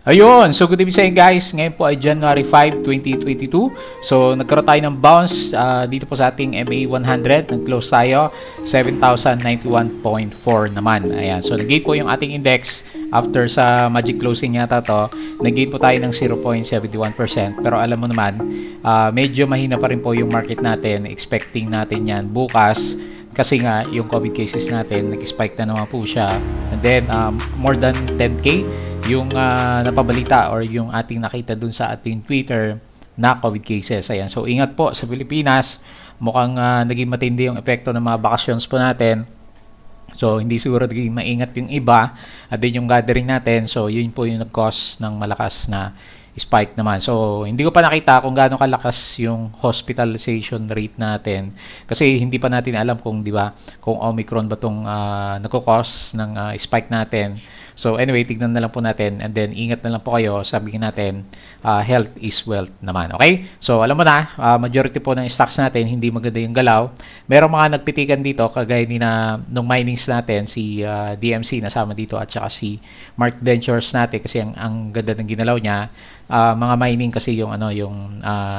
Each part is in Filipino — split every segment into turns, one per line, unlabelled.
Ayun, so good evening sa inyo guys. Ngayon po ay January 5, 2022. So nagkaroon tayo ng bounce dito po sa ating MA100. Nag-close tayo 7,091.4 naman. Ayan, so nag-gain po yung ating index after sa magic closing yata to. Nag-gain po tayo ng 0.71%. Pero alam mo naman, medyo mahina pa rin po yung market natin. Expecting natin yan bukas. Kasi nga, yung COVID cases natin, nag-spike na naman po siya. And then, more than 10K yung napabalita or yung ating nakita dun sa ating Twitter na COVID cases. Ayan. So, ingat po sa Pilipinas. Mukhang naging matindi yung epekto ng mga vacations po natin. So, hindi siguro naging maingat yung iba. At din yung gathering natin. So, yun po yung nag-cause ng malakas na spike naman. So, hindi ko pa nakita kung gaano kalakas yung hospitalization rate natin. Kasi hindi pa natin alam kung, di ba, kung Omicron ba itong nagko-cause ng spike natin. So, anyway, tignan na lang po natin. And then, ingat na lang po kayo. Sabihin natin, health is wealth naman. Okay? So, alam mo na, majority po ng stocks natin, hindi maganda yung galaw. Merong mga nagpitikan dito, kagaya ni na nung minings natin, si DMC nasama dito at saka si Mark Ventures natin kasi ang ganda ng ginalaw niya. Mga mining kasi yung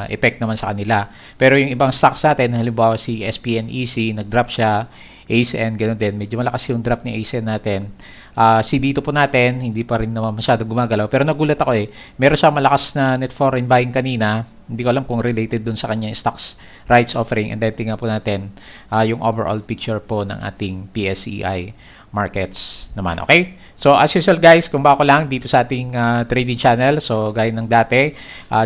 effect naman sa kanila. Pero yung ibang stocks natin, halimbawa si SPNEC, nag-drop siya, ACN, ganoon din. Medyo malakas yung drop ni ACN natin. Si dito po natin, hindi pa rin naman masyadong gumagalaw. Pero nagulat ako meron siya malakas na net foreign buying kanina. Hindi ko alam kung related dun sa kanya stocks rights offering. And then tingnan po natin yung overall picture po ng ating PSEI markets naman. Okay? So, as usual guys, kung bako lang dito sa ating trading channel. So, gaya ng dati,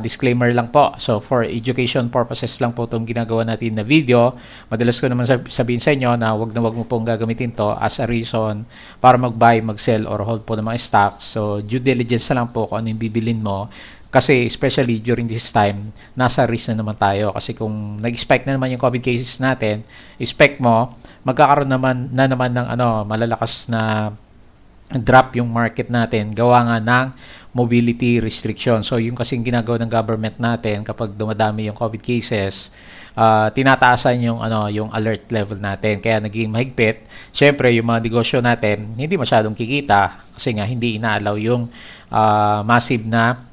disclaimer lang po. So, for education purposes lang po itong ginagawa natin na video. Madalas ko naman sabihin sa inyo na wag mo pong gagamitin to as a reason para mag-buy, mag-sell, or hold po ng mga stocks. So, due diligence na lang po kung ano yung bibilin mo. Kasi especially during this time, nasa risk na naman tayo. Kasi kung nag-spike na naman yung COVID cases natin, expect mo, magkakaroon naman ng malalakas na drop yung market natin gawa nga ng mobility restriction. So yung kasing ginagawa ng government natin kapag dumadami yung COVID cases, tinataasan yung alert level natin. Kaya naging mahigpit. Syempre yung mga negosyo natin hindi masyadong kikita kasi nga hindi inaalaw yung massive na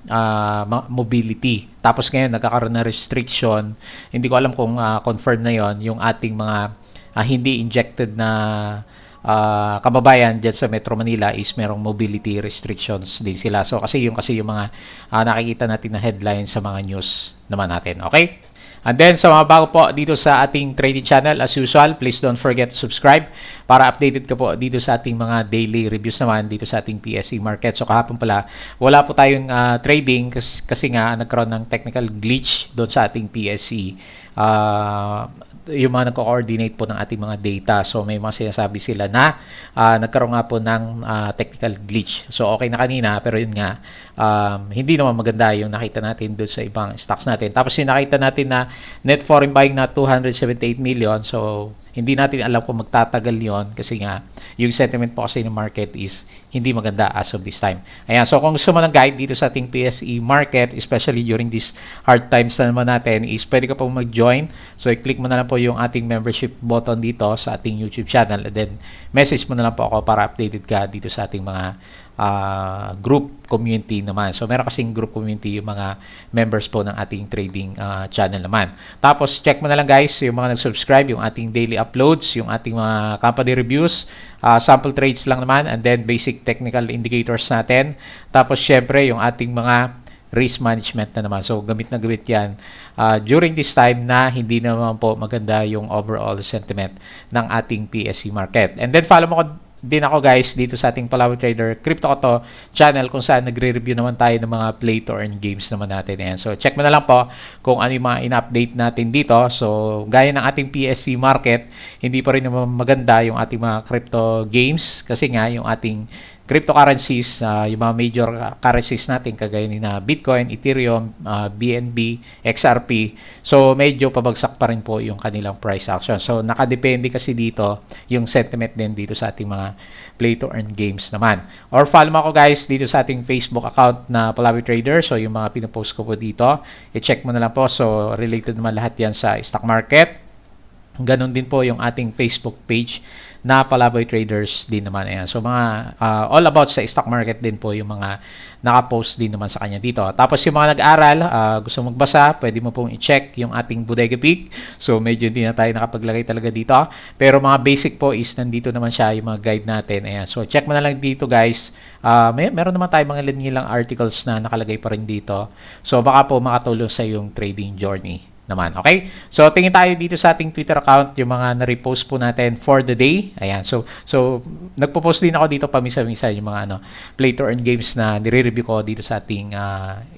mobility. Tapos ngayon nagkakaroon ng restriction. Hindi ko alam kung confirm na yung ating mga hindi injected na kababayan dyan sa Metro Manila is merong mobility restrictions din sila. So kasi yung mga nakikita natin na headline sa mga news naman natin. Okay? And then sa mga bago po dito sa ating trading channel, as usual, please don't forget to subscribe para updated ka po dito sa ating mga daily reviews naman dito sa ating PSE market. So kahapon pala, wala po tayong trading kasi nga nagkaroon ng technical glitch doon sa ating PSE. Yung mga nagko-coordinate po ng ating mga data. So may mga sinasabi sila na nagkaroon nga po ng technical glitch. So okay na kanina pero yun nga hindi naman maganda yung nakita natin doon sa ibang stocks natin. Tapos yung nakita natin na net foreign buying na 278 million. So hindi natin alam kung magtatagal yon kasi nga yung sentiment po kasi ng market is hindi maganda as of this time. Ayan, so kung gusto mo ng guide dito sa ating PSE market, especially during these hard times na naman natin, is pwede ka po mag-join. So i-click mo na lang po yung ating membership button dito sa ating YouTube channel and then message mo na lang po ako para updated ka dito sa ating mga group community naman. So meron kasing group community yung mga members po ng ating trading channel naman. Tapos check mo na lang guys yung mga nag-subscribe, yung ating daily uploads, yung ating mga company reviews, sample trades lang naman, and then basic technical indicators natin. Tapos syempre yung ating mga risk management na naman. So gamit na gamit yan during this time na hindi naman po maganda yung overall sentiment ng ating PSE market. And then follow mo ko din ako guys dito sa ating Palawan Trader Crypto Auto channel kung saan nagre-review naman tayo ng mga play to earn games naman natin. Ayan. So check mo na lang po kung ano yung mga in-update natin dito. So gaya ng ating PSC market, hindi pa rin naman maganda yung ating mga crypto games kasi nga yung ating cryptocurrencies, yung mga major currencies natin kagaya ni na Bitcoin, Ethereum, BNB, XRP. So medyo pabagsak pa rin po yung kanilang price action. So nakadepende kasi dito yung sentiment din dito sa ating mga play to earn games naman. Or follow mo ako guys dito sa ating Facebook account na Palawi Trader. So yung mga pinopost ko po dito, i-check mo na lang po. So related naman lahat yan sa stock market. Ganon din po yung ating Facebook page na Palaboy Traders din naman. Ayan. So mga all about sa stock market din po yung mga nakapost din naman sa kanya dito. Tapos yung mga nag-aral, gusto magbasa, pwede mo pong i-check yung ating Bodega Peak. So medyo hindi na tayo nakapaglagay talaga dito. Pero mga basic po is nandito naman siya yung mga guide natin. Ayan. So check mo na lang dito guys. Meron naman tayo mga ilang articles na nakalagay pa rin dito. So baka po makatulong sa yung trading journey naman. Okay? So, tingin tayo dito sa ating Twitter account, yung mga na-repost po natin for the day. Ayan. So nagpo-post din ako dito pamisa-misa yung mga play to earn games na nire-review ko dito sa ating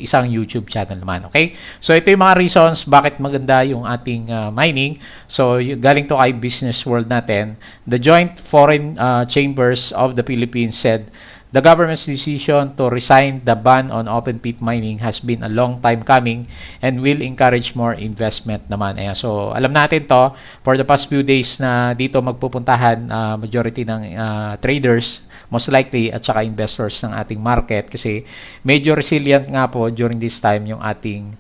isang YouTube channel naman. Okay? So, ito yung mga reasons bakit maganda yung ating mining. So, galing to kay Business World natin. The Joint Foreign Chambers of the Philippines said, the government's decision to resign the ban on open pit mining has been a long time coming and will encourage more investment naman. Ayan. So, alam natin to, for the past few days na dito magpupuntahan majority ng traders, most likely, at saka investors ng ating market kasi medyo resilient nga po during this time yung ating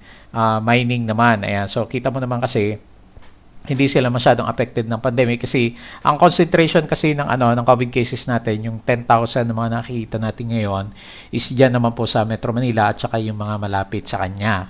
mining naman. Ayan. So, kita mo naman kasi hindi sila masyadong affected ng pandemic kasi ang concentration kasi ng ng COVID cases natin, yung 10,000 na mga nakikita natin ngayon is diyan naman po sa Metro Manila at saka yung mga malapit sa kanya.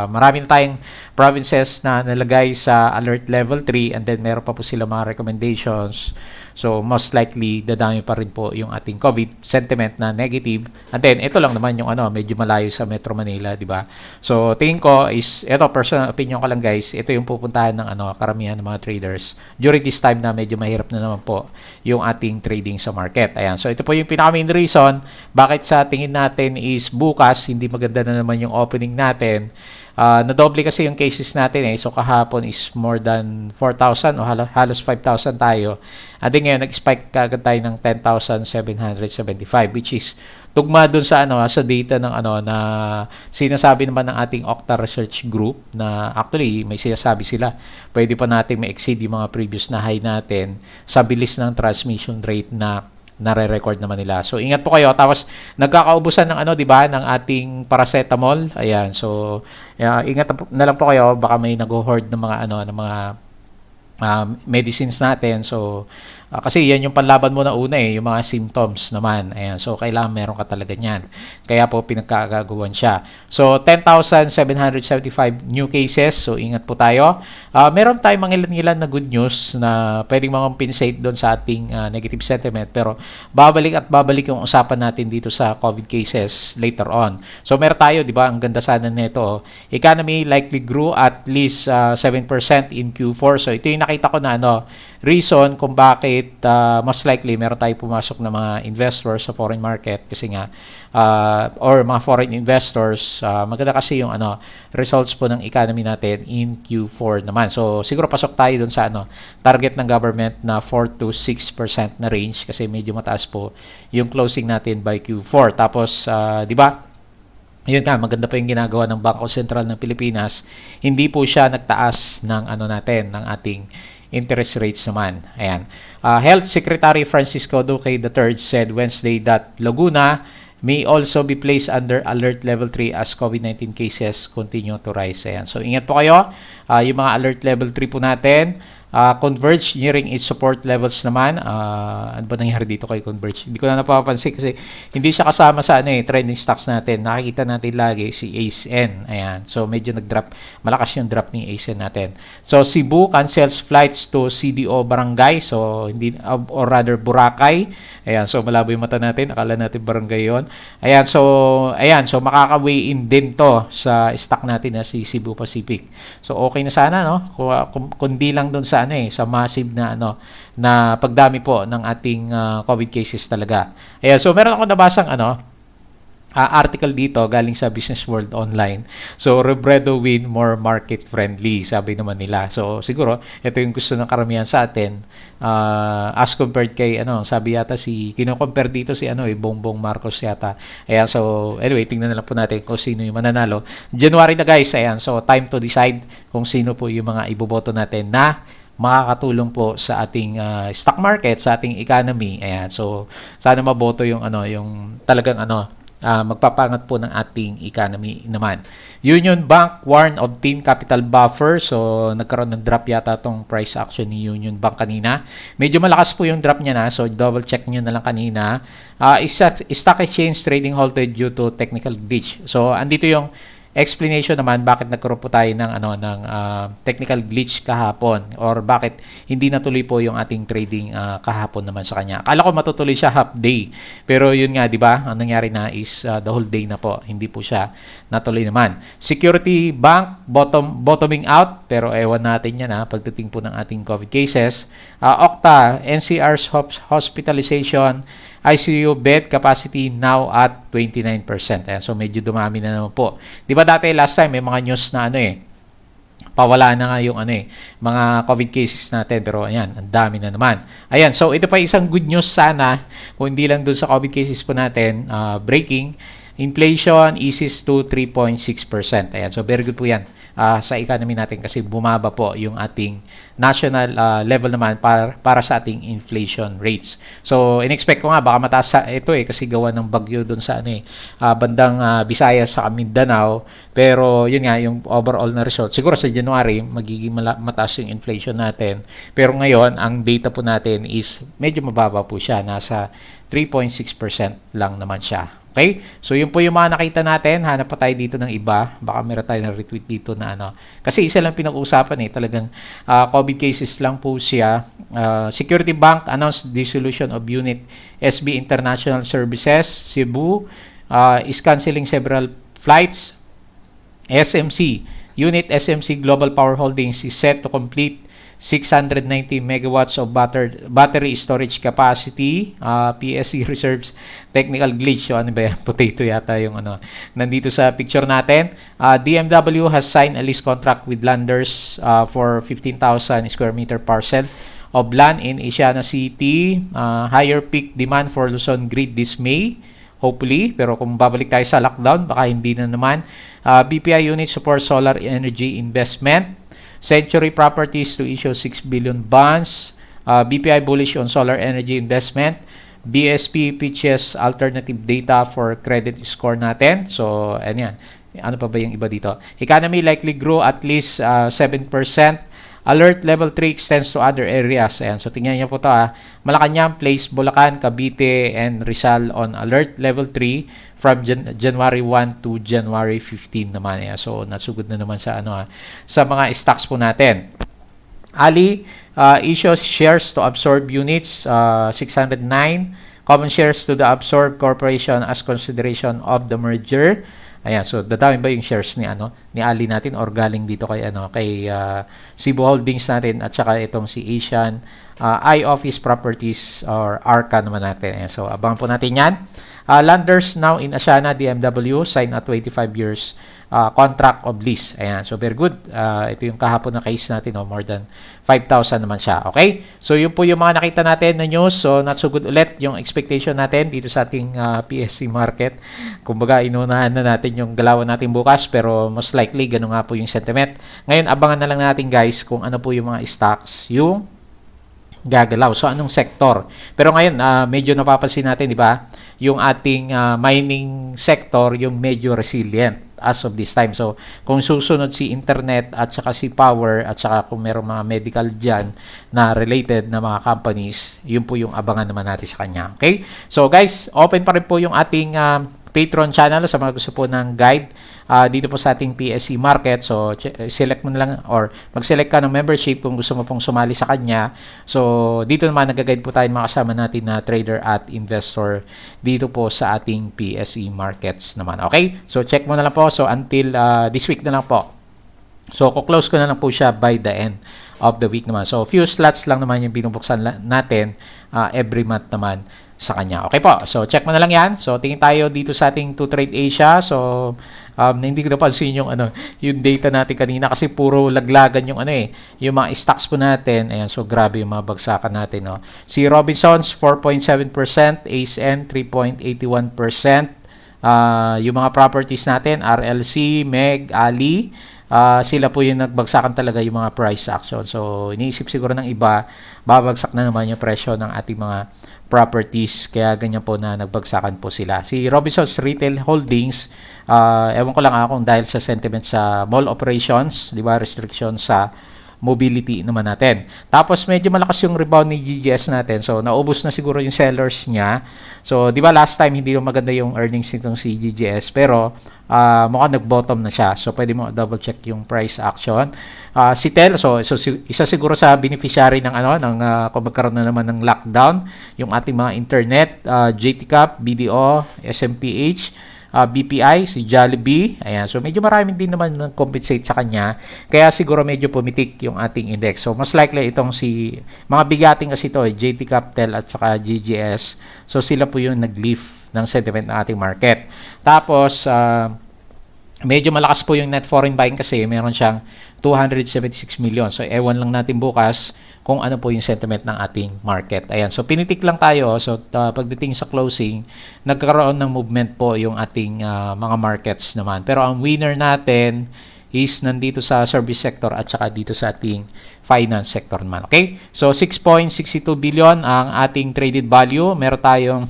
Marami na tayong provinces na nalagay sa alert level 3 and then meron pa po sila mga recommendations. So most likely dadami pa rin po yung ating COVID sentiment na negative. And then ito lang naman yung medyo malayo sa Metro Manila, di ba? So tingin ko is ito, personal opinion ko lang guys, ito yung pupuntahan ng karamihan ng mga traders during this time na medyo mahirap na naman po yung ating trading sa market. Ayan. So ito po yung pinaka-main reason bakit sa tingin natin is bukas hindi maganda na naman yung opening natin. Nadoble kasi yung cases natin So kahapon is more than 4,000 o halos 5,000 tayo. At then ngayon nag-spike kagad tayo ng 10,775 which is tugma dun sa sa data ng na sinasabi naman ng ating Octa Research Group na actually may sinasabi sila pwede pa nating ma-exceed yung mga previous na high natin sa bilis ng transmission rate na nare-record naman nila. So ingat po kayo. Tapos nagkakaubusan ng di ba, ng ating paracetamol. Ayan. So ingat na lang po kayo, baka may nag-hoard ng mga ng mga medicines natin. So kasi yan yung panlaban mo na una yung mga symptoms naman. Ayan. So kailangan meron ka talaga niyan. Kaya po pinagkagagawan siya. So 10,775 new cases. So ingat po tayo. Meron tayong mga ilan na good news na pwedeng mag-compensate doon sa ating negative sentiment. Pero babalik yung usapan natin dito sa COVID cases later on. So meron tayo, di ba? Ang ganda sana nito. Economy likely grew at least 7% in Q4. So ito yung nakita ko na reason kung bakit most likely meron tayo pumasok na mga investors sa foreign market kasi nga or mga foreign investors maganda kasi yung results po ng economy natin in Q4 naman. So siguro pasok tayo dun sa target ng government na 4 to 6% na range kasi medyo mataas po yung closing natin by Q4. Tapos di ba? Yun ka, maganda pa yung ginagawa ng Bangko Sentral ng Pilipinas. Hindi po siya nagtaas ng natin, ng ating interest rates naman. Ayan. Health Secretary Francisco Duque III said Wednesday that Laguna may also be placed under alert level 3 as COVID-19 cases continue to rise. Ayan. So ingat po kayo. Yung mga alert level 3 po natin, Converge nearing its support levels naman. Ano ba nangyari dito kay Converge? Hindi ko na napapansin kasi hindi siya kasama sa trending stocks natin. Nakikita natin lagi si ACN. Ayan. So medyo nag-drop. Malakas yung drop ni ACN natin. So Cebu cancels flights to CDO Barangay. So hindi or rather Boracay. Ayan. So malabo yung mata natin. Akala natin barangay yon. Ayan. So makaka-weigh in din to sa stock natin na si Cebu Pacific. So okay na sana kundi lang doon sa massive na pagdami po ng ating COVID cases talaga. Ayan, so meron ako nabasang article dito galing sa Business World Online. So Robredo win more market friendly, sabi naman nila. So siguro ito yung gusto ng karamihan sa atin as compared kay sabi yata kino-compare dito si Bongbong Marcos yata. Ayan, so anyway, tingnan na lang po natin kung sino yung mananalo. January na guys, ayan. So time to decide kung sino po yung mga iboboto natin na makakatulong po sa ating stock market, sa ating economy. Ayan. So sana maboto yung yung talagang magpapangat po ng ating economy naman. Union Bank warn of thin capital buffer. So, nagkaroon ng drop yata itong price action ni Union Bank kanina. Medyo malakas po yung drop niya na. So, double check nyo na lang kanina. Stock exchange trading halted due to technical glitch. So, andito yung explanation naman bakit nagkaroon po tayo ng technical glitch kahapon or bakit hindi natuloy po yung ating trading kahapon naman sa kanya. Akala ko matutuloy siya half day. Pero yun nga, 'di ba? Ang nangyari na is the whole day na po. Hindi po siya natuloy naman. Security Bank bottoming out pero ewan natin yan pagdating po ng ating COVID cases. Okta, NCR's hospitalization ICU bed capacity now at 29%. Ayan, so medyo dumami na naman po. 'Di ba dati last time may mga news na pawala na nga yung mga COVID cases natin, pero ayan, ang dami na naman. Ayan, so ito pa isang good news sana kung hindi lang dun sa COVID cases po natin, breaking inflation eases to 3.6%. Ayan, so very good po yan sa economy natin kasi bumaba po yung ating national level naman para sa ating inflation rates. So, in-expect ko nga baka mataas ito kasi gawa ng bagyo doon sa bandang Visayas sa Mindanao. Pero yun nga, yung overall na result, siguro sa January, magiging mataas yung inflation natin. Pero ngayon, ang data po natin is medyo mababa po siya. Nasa 3.6% lang naman siya. Okay? So, yun po yung mga nakita natin. Hanap pa tayo dito ng iba. Baka meron tayo na retweet dito na Kasi isa lang pinag-uusapan Talagang COVID cases lang po siya. Security Bank announced dissolution of unit SB International Services. Cebu is canceling several flights. SMC. Unit SMC Global Power Holdings is set to complete 690 megawatts of battery storage capacity. PSC reserves technical glitch. So, ano ba yan? Potato yata yung nandito sa picture natin. DMW has signed a lease contract with Landers for 15,000 square meter parcel of land in Asiana City. Higher peak demand for Luzon grid this May. Hopefully, pero kung babalik tayo sa lockdown, baka hindi na naman. BPI unit support solar energy investment. Century Properties to issue 6 billion bonds. BPI bullish on solar energy investment. BSP pitches alternative data for credit score natin. So, yan. Ano pa ba yung iba dito? Economy likely grow at least 7%. Alert level 3 extends to other areas. Ayan. So, tingnan niyo po ito. Malacanang, Place, Bulacan, Cavite, and Rizal on alert level 3 from January 1 to January 15 naman. Ayan. So, nasugod na naman sa sa mga stocks po natin. Ali issues shares to absorb units 609. Common shares to the absorbed corporation as consideration of the merger. Ayan, so dadami ba yung shares ni Ali natin or galing dito kay Cebu Holdings natin at saka itong si Asian iOffice Properties or ARCA naman natin. Ayan, so abangan po natin 'yan. Landers now in Asiana DMW sign a 25 years contract of lease. Ayan, so very good. Ito yung kahapon na case natin, more than 5,000 naman siya. Okay? So yun po yung mga nakita natin na news. So not so good ulit yung expectation natin dito sa ating PSC market. Kumbaga inunahan na natin yung galawan natin bukas pero most likely ganun nga po yung sentiment. Ngayon abangan na lang natin guys kung ano po yung mga stocks yung gagalaw. So anong sector? Pero ngayon medyo napapansin natin, di ba? Yung ating mining sector yung medyo resilient as of this time. So, kung susunod si internet at saka si power at saka kung merong mga medical dyan na related na mga companies, yun po yung abangan naman natin sa kanya. Okay? So, guys, open pa rin po yung ating Patreon channel sa mga gusto po ng guide dito po sa ating PSC market. So, select mo na lang or mag-select ka ng membership kung gusto mo pong sumali sa kanya. So, dito naman nag-guide po tayo mga kasama natin na trader at investor dito po sa ating PSC markets naman. Okay? So, check mo na lang po. So, until this week na lang po. So, kuklose ko na lang po siya by the end of the week naman. So, few slots lang naman yung binubuksan natin every month naman sa kanya. Okay po. So, check mo na lang yan. So, tingin tayo dito sa ating 2Trade Asia. So, hindi ko napansin yung yung data natin kanina kasi puro laglagan yung yung mga stocks po natin. Ayan, so grabe yung mga bagsakan natin, no. Si Robinsons 4.7%, ASN 3.81%. Yung mga properties natin, RLC, MEG, Ali, sila po yung nagbagsakan talaga yung mga price action. So, iniisip siguro ng iba, babagsak na naman yung presyo ng ating mga properties, kaya ganyan po na nagbagsakan po sila. Si Robinsons Retail Holdings, ewan ko lang kung dahil sa sentiment sa mall operations, di ba, restriction sa mobility naman natin. Tapos medyo malakas yung rebound ni GGS natin. So naubos na siguro yung sellers niya. So 'di ba last time hindi maganda yung earnings nitong si GGS, pero mukhang nag-bottom na siya. So pwede mo double check yung price action. Si Tel, so isa siguro sa beneficiary ng kung magkaroon na naman ng lockdown, yung ating mga internet, JTCAP, BDO, SMPH, BPI, si Jollibee. Ayan. So, medyo maraming din naman nag-compensate sa kanya. Kaya siguro medyo pumitik yung ating index. So, most likely itong mga bigating kasi ito, JT Capital at saka GGS. So, sila po yung nag-lift ng sentiment ng ating market. Tapos, medyo malakas po yung net foreign buying kasi meron siyang 276 million. So, ewan lang natin bukas kung ano po yung sentiment ng ating market. Ayan. So, pinitik lang tayo. So, pagdating sa closing, nagkaroon ng movement po yung ating mga markets naman. Pero ang winner natin is nandito sa service sector at saka dito sa ating finance sector naman. Okay? So, 6.62 billion ang ating traded value. Meron tayong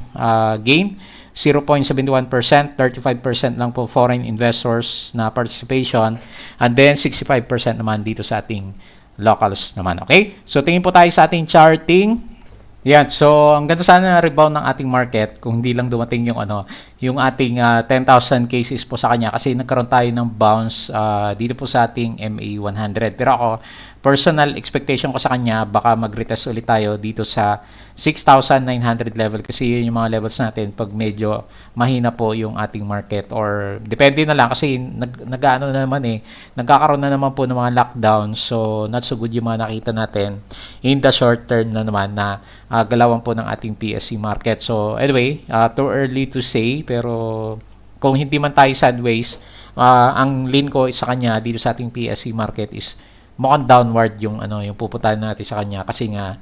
gain. 0.71%, 35% lang po foreign investors na participation, and then 65% naman dito sa ating locals naman. Okay? So, tingin po tayo sa ating charting. Yan. So, ang ganda sana na rebound ng ating market kung hindi lang dumating yung ating 10,000 cases po sa kanya kasi nagkaroon tayo ng bounce dito po sa ating MA100. Pero ako, personal expectation ko sa kanya, baka mag-retest ulit tayo dito sa 6,900 level kasi yun yung mga levels natin pag medyo mahina po yung ating market, or depende na lang kasi nagkakaroon na naman po ng mga lockdown, so not so good yung mga nakita natin in the short term na naman na galawan po ng ating PSE market. So anyway, too early to say, pero kung hindi man tayo sideways, ang lean ko sa kanya dito sa ating PSE market is mukhang downward yung pupuntahan natin sa kanya kasi nga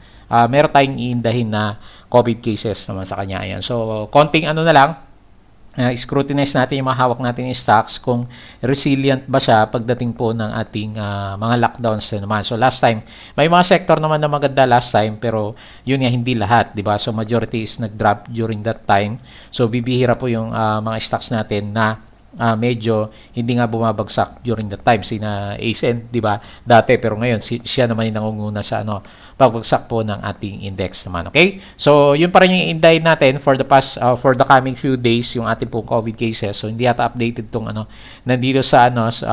meron tayong iindahin na COVID cases naman sa kanya. Ayan. So, konting na lang, scrutinize natin yung mga hawak natin yung stocks kung resilient ba siya pagdating po ng ating mga lockdowns na naman. So, last time, may mga sector naman na maganda last time, pero yun nga, hindi lahat, di ba? So, majority is nag-drop during that time. So, bibihira po yung mga stocks natin na medyo hindi nga bumabagsak during the time. Sina ASN, di ba? Dati, pero ngayon siya naman yung nangunguna sa pagbagsak po ng ating index naman. Okay? So, yun pa rin yung inday natin for the coming few days, yung ating pong COVID cases. So, hindi yata updated tong nandito sa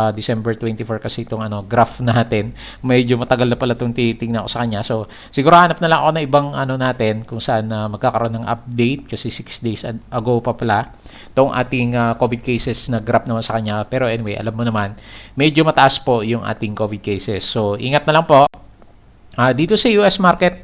December 24 kasi itong graph natin. Medyo matagal na pala itong titingnan ko sa kanya. So, siguro hanap na lang ako na ibang natin kung saan magkakaroon ng update kasi 6 days ago pa pala itong ating COVID cases na graph naman sa kanya. Pero anyway, alam mo naman, medyo mataas po yung ating COVID cases. So, ingat na lang po. Dito sa US market,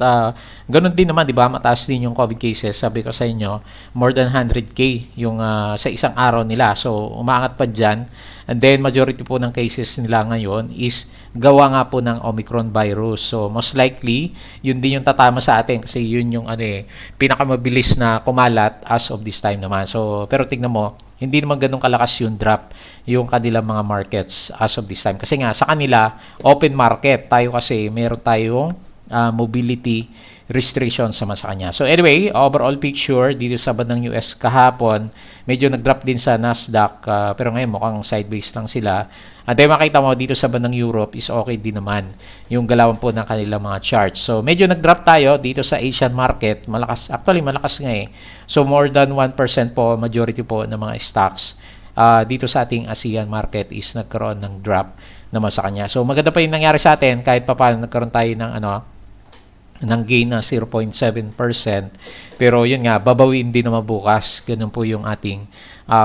ganun din naman, di ba? Mataas din yung COVID cases. Sabi ko sa inyo, more than 100K yung sa isang araw nila. So, umaangat pa dyan. And then, majority po ng cases nila ngayon is gawa nga po ng Omicron virus. So, most likely, yun din yung tatama sa atin kasi yun yung pinakamabilis na kumalat as of this time naman. So, pero tignan mo, hindi naman ganun kalakas yung drop yung kanilang mga markets as of this time. Kasi nga, sa kanila, open market. Tayo kasi, meron tayong mobility restrictions sama sa kanya. So anyway, overall picture dito sa bandang US kahapon, medyo nag-drop din sa Nasdaq, pero ngayon mukhang sideways lang sila. At then makita mo dito sa bandang Europe is okay din naman yung galawan po ng kanilang mga charts. So medyo nag-drop tayo dito sa Asian market, malakas, actually malakas nga eh. So more than 1% po, majority po ng mga stocks dito sa ating ASEAN market is nagkaroon ng drop naman sa kanya. So maganda pa yung nangyari sa atin kahit pa paano nagkaroon tayo ng gain na 0.7%. Pero yun nga, babawin din naman bukas. Ganun po yung ating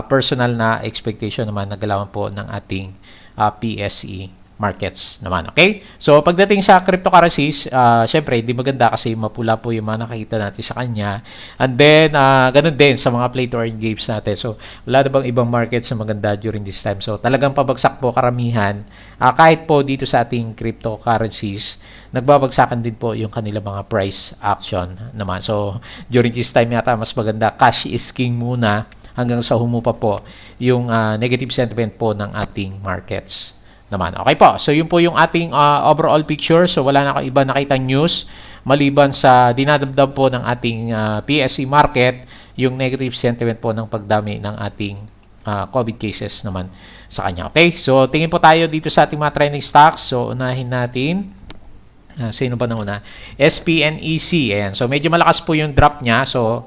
personal na expectation naman na galawan po ng ating PSE markets naman. Okay? So, pagdating sa cryptocurrencies, syempre, hindi maganda kasi mapula po yung mga nakikita natin sa kanya. And then, ganun din sa mga play to earn games natin. So, wala na bang ibang markets na maganda during this time? So, talagang pabagsak po karamihan. Kahit po dito sa ating cryptocurrencies, nagbabagsakan din po yung kanilang mga price action naman. So, during this time yata, mas maganda cash is king muna hanggang sa humupa po yung negative sentiment po ng ating markets naman. Okay po. So, yun po yung ating overall picture. So, wala na akong iba nakitang news. maliban sa dinadamdam po ng ating PSE market, yung negative sentiment po ng pagdami ng ating COVID cases naman sa kanya. Okay, so tingin po tayo dito sa ating mga trending stocks. So unahin natin. Sino ba nauna? SPNEC. Ayan. So, medyo malakas po yung drop niya. So,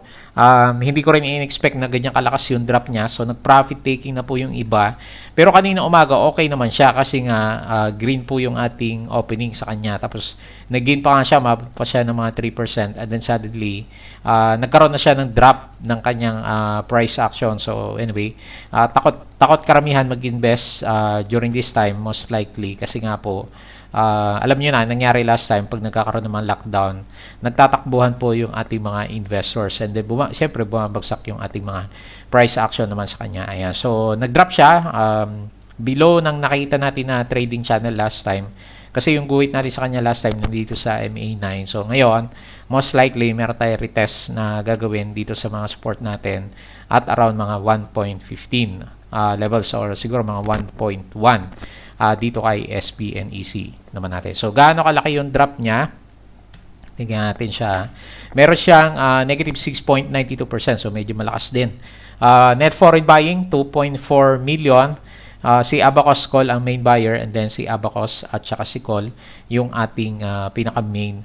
hindi ko rin in-expect na ganyan kalakas yung drop niya. So, nag-profit taking na po yung iba. Pero kanina umaga, okay naman siya kasi nga green po yung ating opening sa kanya. Tapos, nag-gain pa nga siya, mababa pa siya ng mga 3%. And then, suddenly, nagkaroon na siya ng drop ng kanyang price action. So, anyway, takot karamihan mag-invest during this time, most likely. Kasi nga po, alam niyo na, nangyari last time pag nagkakaroon ng mga lockdown, nagtatakbuhan po yung ating mga investors and then syempre bumabagsak yung ating mga price action naman sa kanya. Ayan. So, nag-drop siya below ng nakita natin na trading channel last time. Kasi yung guhit natin sa kanya last time nandito sa MA9. So, ngayon, most likely, meron tayo retest na gagawin dito sa mga support natin at around mga 1.15 levels or siguro mga 1.1 dito kay SPNEC naman natin. So, gaano kalaki yung drop niya? Tingnan natin siya. Meron siyang negative 6.92%. So, medyo malakas din. Net foreign buying, 2.4 million. Si Abacus Call ang main buyer and then si Abacus at saka si Call yung ating pinaka-main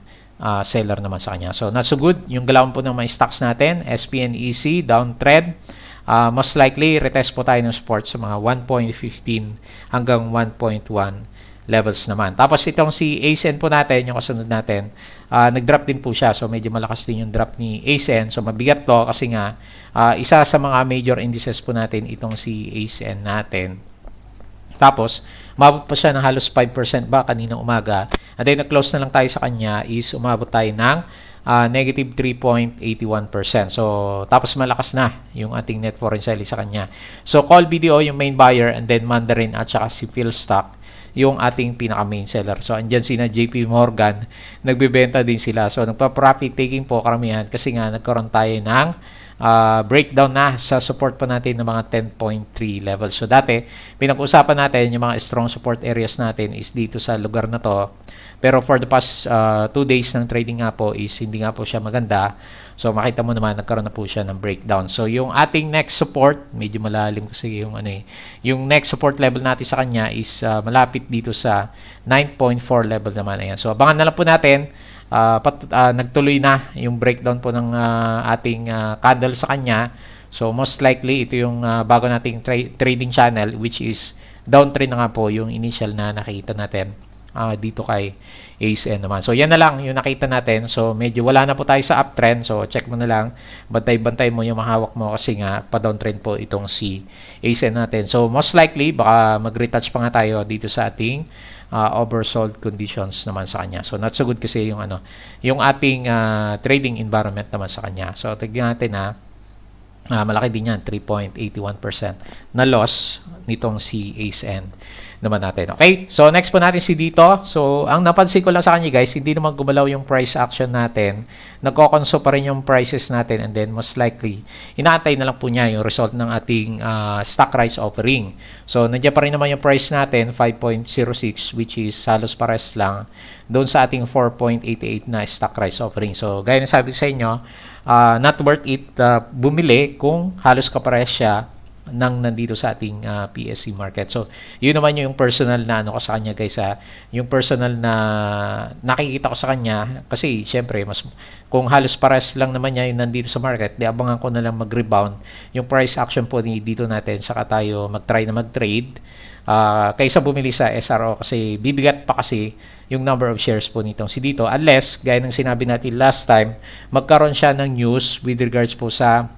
seller naman sa kanya. So, not so good. Yung galawan po ng mga stocks natin, SPNEC, downtrend. Most likely, retest po tayo ng support sa mga 1.15 hanggang 1.1 levels naman. Tapos itong si ASN po natin, yung kasunod natin, nag-drop din po siya. So medyo malakas din yung drop ni ASN. So mabigat to kasi nga, isa sa mga major indices po natin itong si ASN natin. Tapos, umabot pa siya ng halos 5% ba kaninang umaga. And then, nag-close na lang tayo sa kanya is umabot tayo ng negative 3.81%. So, tapos malakas na yung ating net foreign selling sa kanya. So, Call BDO yung main buyer and then Mandarin at saka si Philstock yung ating pinaka-main seller. So, andyan sina JP Morgan, nagbebenta din sila. So, nagpa-profit taking po karamihan kasi nga nagkaroon tayo ng breakdown na sa support pa natin ng mga 10.3 levels. So, dati, pinag-usapan natin yung mga strong support areas natin is dito sa lugar na to. Pero for the past 2 days ng trading nga po is hindi nga po siya maganda. So makita mo naman nagkaroon na po siya ng breakdown. So yung ating next support, medyo malalim kasi yung yung next support level natin sa kanya is malapit dito sa 9.4 level naman. Ayan. So abangan na lang po natin. Nagtuloy na yung breakdown po ng ating candle sa kanya. So most likely ito yung bago nating trading channel which is downtrend na nga po yung initial na nakita natin dito kay ASN naman. So, yan na lang yung nakita natin. So, medyo wala na po tayo sa uptrend. So, check mo na lang. Bantay-bantay mo yung mahawak mo kasi nga pa-downtrend po itong si ASN natin. So, most likely, baka mag-retouch pa nga tayo dito sa ating oversold conditions naman sa kanya. So, not so good kasi yung yung ating trading environment naman sa kanya. So, tignan natin malaki din yan, 3.81% na loss nitong si ASN naman natin. Okay? So, next po natin si dito. So, ang napansin ko lang sa kanya guys, hindi naman gumalaw yung price action natin. Nagko-conso pa rin yung prices natin and then most likely, inaantay na lang po niya yung result ng ating stock rights offering. So, nandiyan pa rin naman yung price natin, 5.06 which is halos pares lang doon sa ating 4.88 na stock rights offering. So, gaya na sabi sa inyo, not worth it bumili kung halos kapares siya nang nandito sa ating PSE market. So, yun naman yung personal na ko sa kanya guys. Yung personal na nakikita ko sa kanya kasi syempre mas kung halos pares lang naman niya yung nandito sa market, di abangan ko na lang mag-rebound yung price action po dito natin saka tayo mag-try na mag-trade kaysa bumili sa SRO kasi bibigat pa kasi yung number of shares po nitong si dito unless, gaya ng sinabi natin last time, magkaroon siya ng news with regards po sa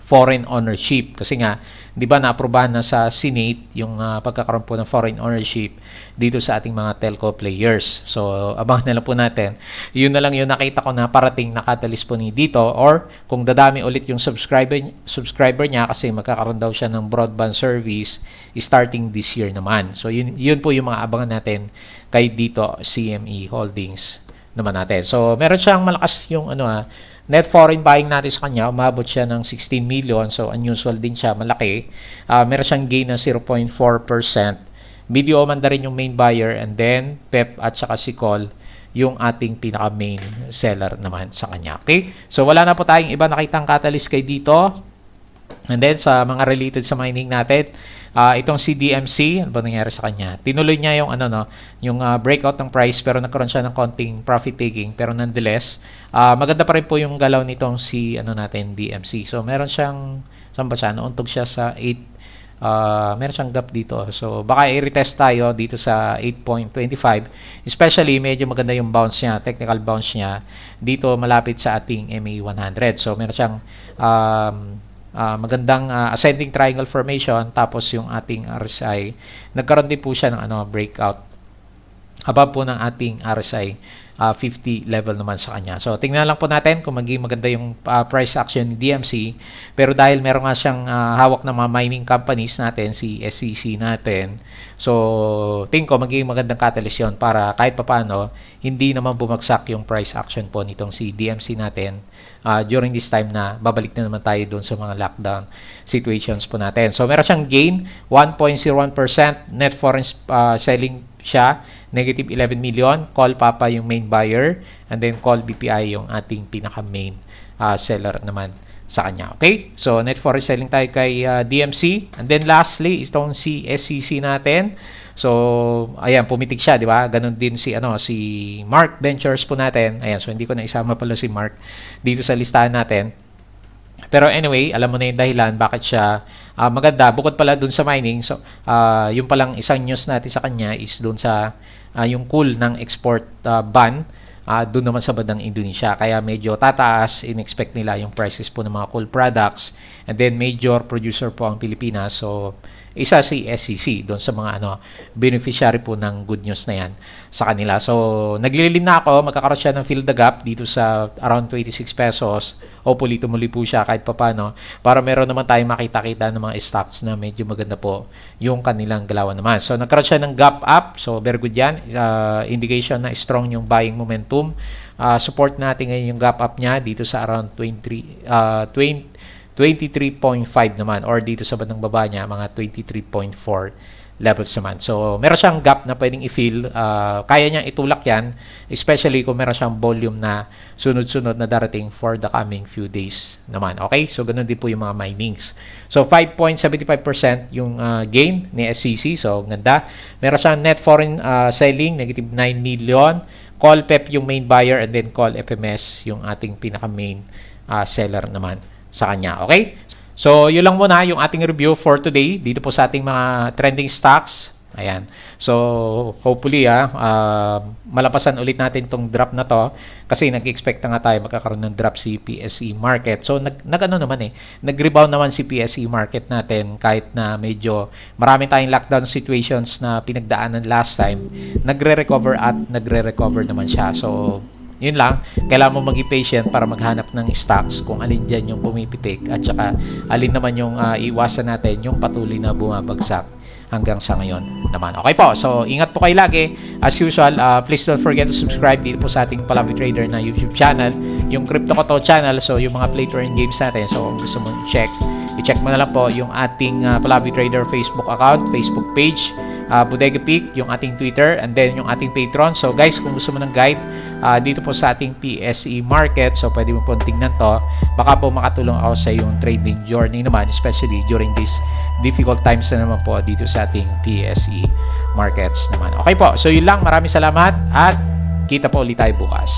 foreign ownership. Kasi nga, di ba na-aprobahan na sa Senate yung pagkakaroon po ng foreign ownership dito sa ating mga telco players. So, abangan na lang po natin. Yun na lang yung nakita ko na parating na catalyst po ni dito or kung dadami ulit yung subscriber niya kasi magkakaroon daw siya ng broadband service starting this year naman. So, yun po yung mga abangan natin kay dito CME Holdings naman natin. So, meron siyang malakas yung net foreign buying natin sa kanya, umabot siya ng 16 million. So, unusual din siya, malaki. Meron siyang gain ng 0.4%. BDO Mandarin yung main buyer and then PEP at saka si Call yung ating pinaka main seller naman sa kanya. Okay? So wala na po tayong iba nakitang catalyst kay dito. And then sa mga related sa mining natin, itong si DMC, ano ba nangyari sa kanya? Tinuloy niya yung yung breakout ng price pero nagkaroon siya ng konting profit taking, pero nonetheless, maganda pa rin po yung galaw nitong si DMC. So meron siyang saan ba siya? Nauntog siya sa 8, meron siyang gap dito. So baka i-retest tayo dito sa 8.25. Especially medyo maganda yung bounce niya, technical bounce niya dito malapit sa ating MA100. So meron siyang magandang ascending triangle formation, tapos yung ating RSI nagkaroon din po siya ng breakout above po ng ating RSI 50 level naman sa kanya. So tingnan lang po natin kung maging maganda yung price action ni DMC, pero dahil meron nga siyang hawak ng mga mining companies natin, si SEC natin, so tingin ko magiging magandang catalyst yun para kahit papaano hindi naman bumagsak yung price action po nitong si DMC natin during this time na babalik na naman tayo doon sa mga lockdown situations po natin. So meron siyang gain 1.01%, net foreign selling siya, negative 11 million, call Papa yung main buyer, and then call BPI yung ating pinaka main seller naman sa kanya. Okay? So net foreign selling tayo kay DMC, and then lastly itong si SEC natin. So ayan, pumitik siya, di ba? Ganun din si si Mark Ventures po natin. Ayan, so hindi ko na isama pala si Mark dito sa listahan natin. Pero anyway, alam mo na yung dahilan bakit siya maganda. Bukod pala dun sa mining, so yung palang isang news natin sa kanya is dun sa yung coal ng export ban dun naman sa bandang Indonesia. Kaya medyo tataas, in-expect nila yung prices po ng mga coal products. And then major producer po ang Pilipinas. So isa si SEC doon sa mga beneficiary po ng good news na yan sa kanila. So naglilim na ako, magkakaroon siya ng fill the gap dito sa around 26 pesos. Hopefully tumuli po siya kahit papano para meron naman tayong makita-kita ng mga stocks na medyo maganda po yung kanilang galawan naman. So nagkaroon siya ng gap up, so very good yan. Indication na strong yung buying momentum. Support natin ngayon yung gap up niya dito sa around 23.5 naman, or dito sa bandang baba niya mga 23.4 levels naman. So meron siyang gap na pwedeng i-fill, kaya niyang itulak yan, especially kung meron siyang volume na sunod-sunod na darating for the coming few days naman. Okay, so ganun din po yung mga minings. So 5.75% yung gain ni SCC, so ganda. Meron siyang net foreign selling, negative 9 million, call PEP yung main buyer, and then call FMS yung ating pinaka main seller naman sa kanya. Okay? So, yun lang muna yung ating review for today dito po sa ating mga trending stocks. Ayan. So, hopefully, malapasan ulit natin itong drop na to kasi nag-expect na nga tayo magkakaroon ng drop si PSE market. So, nag-rebound naman si PSE market natin kahit na medyo marami tayong lockdown situations na pinagdaanan last time. Nagre-recover naman siya. So, yun lang, kailangan mo maging patient para maghanap ng stocks kung alin dyan yung pumipitik at saka alin naman yung iwasan natin yung patuloy na bumabagsak hanggang sa ngayon naman. Okay po, so ingat po kayo lagi. As usual, please don't forget to subscribe dito po sa ating Palabi Trader na YouTube channel, yung Crypto Koto channel, so yung mga play to earn games natin. So kung gusto mo i-check mo na lang po yung ating Palabi Trader Facebook account, Facebook page, Bodega Peak, yung ating Twitter, and then yung ating Patreon. So guys, kung gusto mo ng guide dito po sa ating PSE market, so pwede mo po tingnan to. Baka po makatulong ako sa yung trading journey naman, especially during these difficult times na naman po dito sa ating PSE markets naman. Okay po, so yun lang. Maraming salamat at kita po ulit tayo bukas.